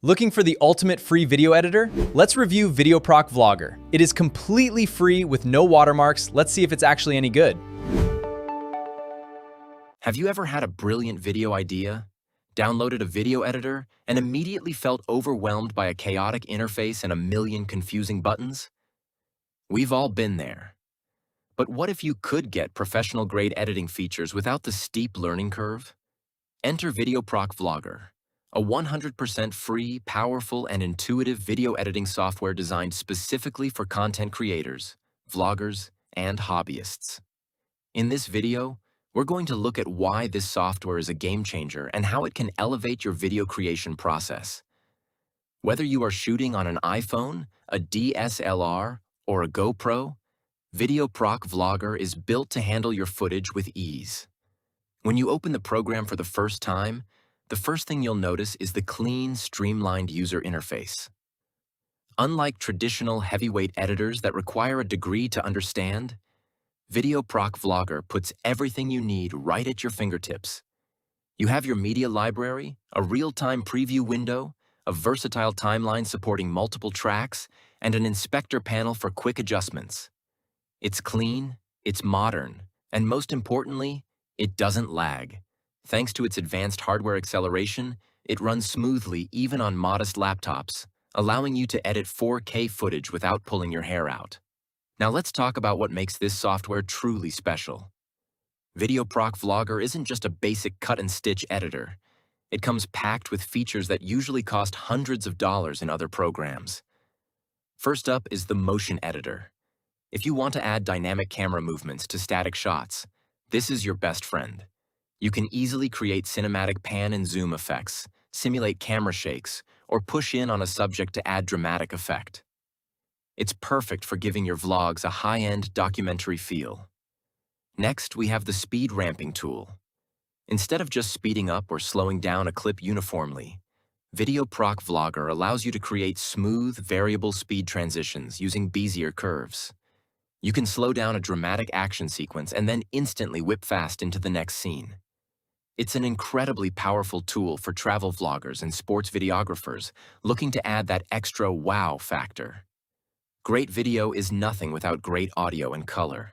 Looking for the ultimate free video editor? Let's review VideoProc Vlogger. It is completely free with no watermarks. Let's see if it's actually any good. Have you ever had a brilliant video idea, downloaded a video editor, and immediately felt overwhelmed by a chaotic interface and a million confusing buttons? We've all been there. But what if you could get professional-grade editing features without the steep learning curve? Enter VideoProc Vlogger, a 100% free, powerful, and intuitive video editing software designed specifically for content creators, vloggers, and hobbyists. In this video, we're going to look at why this software is a game changer and how it can elevate your video creation process. Whether you are shooting on an iPhone, a DSLR, or a GoPro, VideoProc Vlogger is built to handle your footage with ease. When you open the program for the first time, the first thing you'll notice is the clean, streamlined user interface. Unlike traditional heavyweight editors that require a degree to understand, VideoProc Vlogger puts everything you need right at your fingertips. You have your media library, a real-time preview window, a versatile timeline supporting multiple tracks, and an inspector panel for quick adjustments. It's clean, it's modern, and most importantly, it doesn't lag. Thanks to its advanced hardware acceleration, it runs smoothly even on modest laptops, allowing you to edit 4K footage without pulling your hair out. Now let's talk about what makes this software truly special. VideoProc Vlogger isn't just a basic cut-and-stitch editor. It comes packed with features that usually cost hundreds of dollars in other programs. First up is the motion editor. If you want to add dynamic camera movements to static shots, this is your best friend. You can easily create cinematic pan and zoom effects, simulate camera shakes, or push in on a subject to add dramatic effect. It's perfect for giving your vlogs a high-end documentary feel. Next, we have the speed ramping tool. Instead of just speeding up or slowing down a clip uniformly, VideoProc Vlogger allows you to create smooth, variable speed transitions using Bezier curves. You can slow down a dramatic action sequence and then instantly whip fast into the next scene. It's an incredibly powerful tool for travel vloggers and sports videographers looking to add that extra wow factor. Great video is nothing without great audio and color.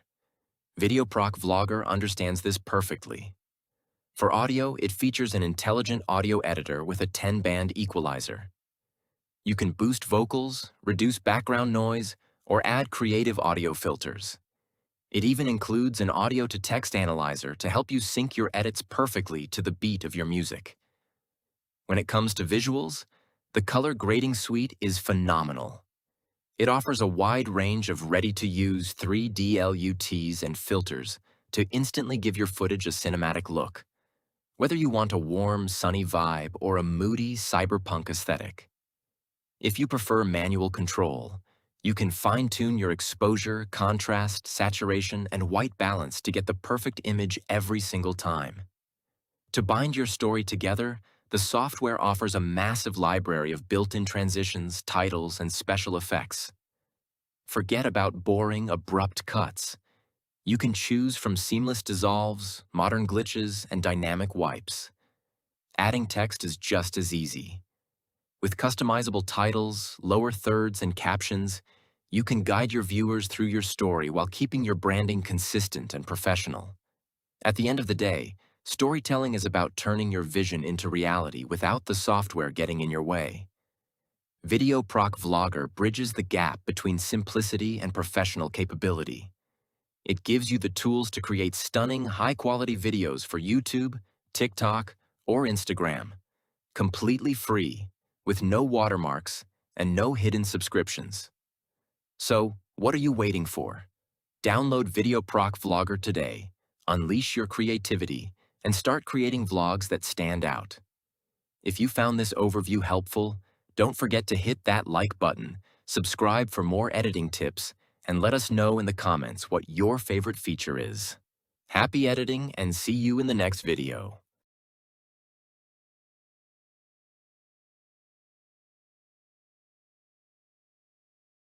VideoProc Vlogger understands this perfectly. For audio, it features an intelligent audio editor with a 10-band equalizer. You can boost vocals, reduce background noise, or add creative audio filters. It even includes an audio-to-text analyzer to help you sync your edits perfectly to the beat of your music. When it comes to visuals, the color grading suite is phenomenal. It offers a wide range of ready-to-use 3D LUTs and filters to instantly give your footage a cinematic look, whether you want a warm, sunny vibe or a moody, cyberpunk aesthetic. If you prefer manual control, you can fine-tune your exposure, contrast, saturation, and white balance to get the perfect image every single time. To bind your story together, the software offers a massive library of built-in transitions, titles, and special effects. Forget about boring, abrupt cuts. You can choose from seamless dissolves, modern glitches, and dynamic wipes. Adding text is just as easy. With customizable titles, lower thirds, and captions, you can guide your viewers through your story while keeping your branding consistent and professional. At the end of the day, storytelling is about turning your vision into reality without the software getting in your way. VideoProc Vlogger bridges the gap between simplicity and professional capability. It gives you the tools to create stunning, high-quality videos for YouTube, TikTok, or Instagram, completely free, with no watermarks and no hidden subscriptions. So, what are you waiting for? Download VideoProc Vlogger today, unleash your creativity, and start creating vlogs that stand out. If you found this overview helpful, don't forget to hit that like button, subscribe for more editing tips, and let us know in the comments what your favorite feature is. Happy editing and see you in the next video.